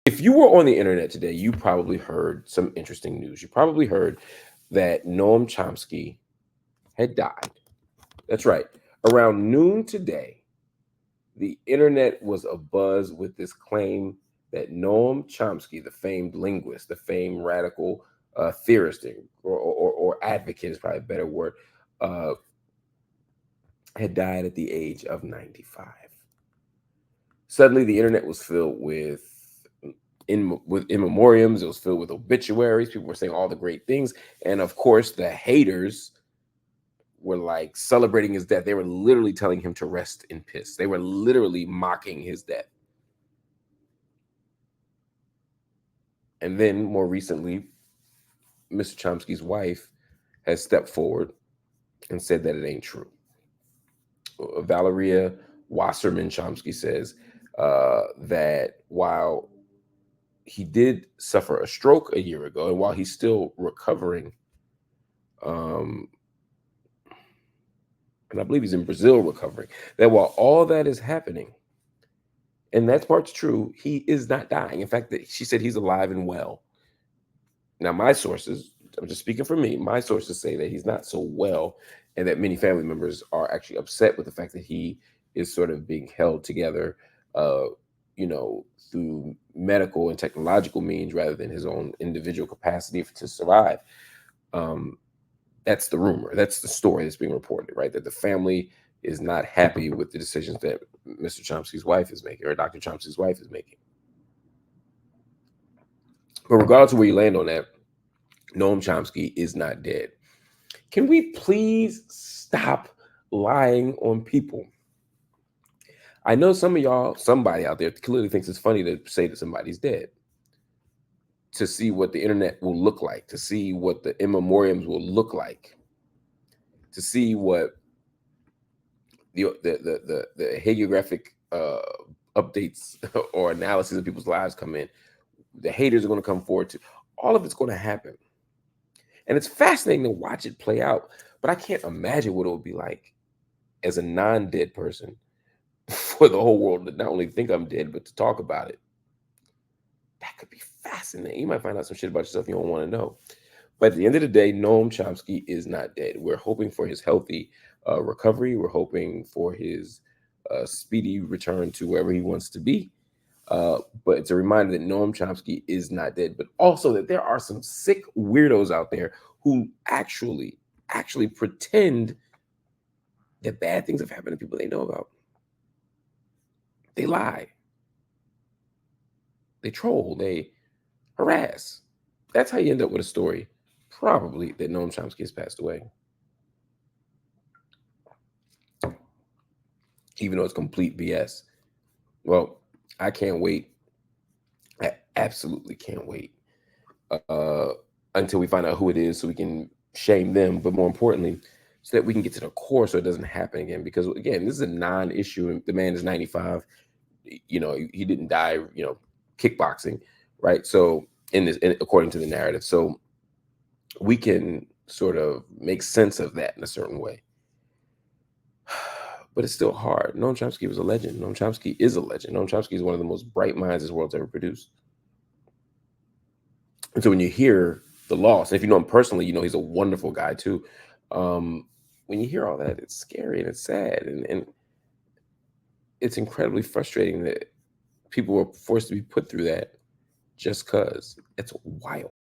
If you were on the internet today, you probably heard some interesting news. You probably heard that Noam Chomsky had died. That's right. Around noon today, the internet was abuzz with this claim that Noam Chomsky, the famed linguist, the famed radical theorist, or advocate is probably a better word, uh, had died at the age of 95. Suddenly, the internet was filled with in memoriams. It was filled with obituaries. People were saying all the great things, and of course, the haters were like celebrating his death. They were literally telling him to rest in piss. They were literally mocking his death. And then more recently, Mr. Chomsky's wife has stepped forward and said that it ain't true. Valeria Wasserman Chomsky says that while he did suffer a stroke a year ago, and while he's still recovering, um, and I believe he's in Brazil recovering, that while all that is happening, and that part's true, he is not dying. In fact, that she said he's alive and well. Now, my sources, I'm just speaking for me, my sources say that he's not so well, and that many family members are actually upset with the fact that he is sort of being held together, uh, you know, through medical and technological means rather than his own individual capacity to survive. Um, that's the rumor. That's the story that's being reported, right? That the family is not happy with the decisions that Mr. Chomsky's wife is making, or Dr. Chomsky's wife is making. But regardless of where you land on that, Noam Chomsky is not dead. Can we please stop lying on people? I know some of y'all, somebody out there clearly thinks it's funny to say that somebody's dead, to see what the internet will look like, to see what the in memoriams will look like, to see what the hagiographic updates or analysis of people's lives come in. The haters are going to come forward to. All of it's going to happen. And it's fascinating to watch it play out. But I can't imagine what it would be like as a non-dead person for the whole world to not only think I'm dead, but to talk about it. That could be fascinating. You might find out some shit about yourself you don't want to know. But at the end of the day, Noam Chomsky is not dead. We're hoping for his healthy recovery. We're hoping for his speedy return to wherever he wants to be. But it's a reminder that Noam Chomsky is not dead, but also that there are some sick weirdos out there who actually pretend that bad things have happened to people they know about. They lie. They troll. They harass. That's how you end up with a story, probably, that Noam Chomsky has passed away. Even though it's complete BS. Well, I can't wait. I absolutely can't wait uh, until we find out who it is so we can shame them. But more importantly, so that we can get to the core so it doesn't happen again. Because, again, this is a non issue. The man is 95. You know, he didn't die, kickboxing, right? So, according to the narrative. So, we can sort of make sense of that in a certain way. But it's still hard. Noam Chomsky was a legend. Noam Chomsky is a legend. Noam Chomsky is one of the most bright minds this world's ever produced. And so when you hear the loss, and if you know him personally, you know he's a wonderful guy too. When you hear all that, it's scary and it's sad, and it's incredibly frustrating that people were forced to be put through that just because. It's wild.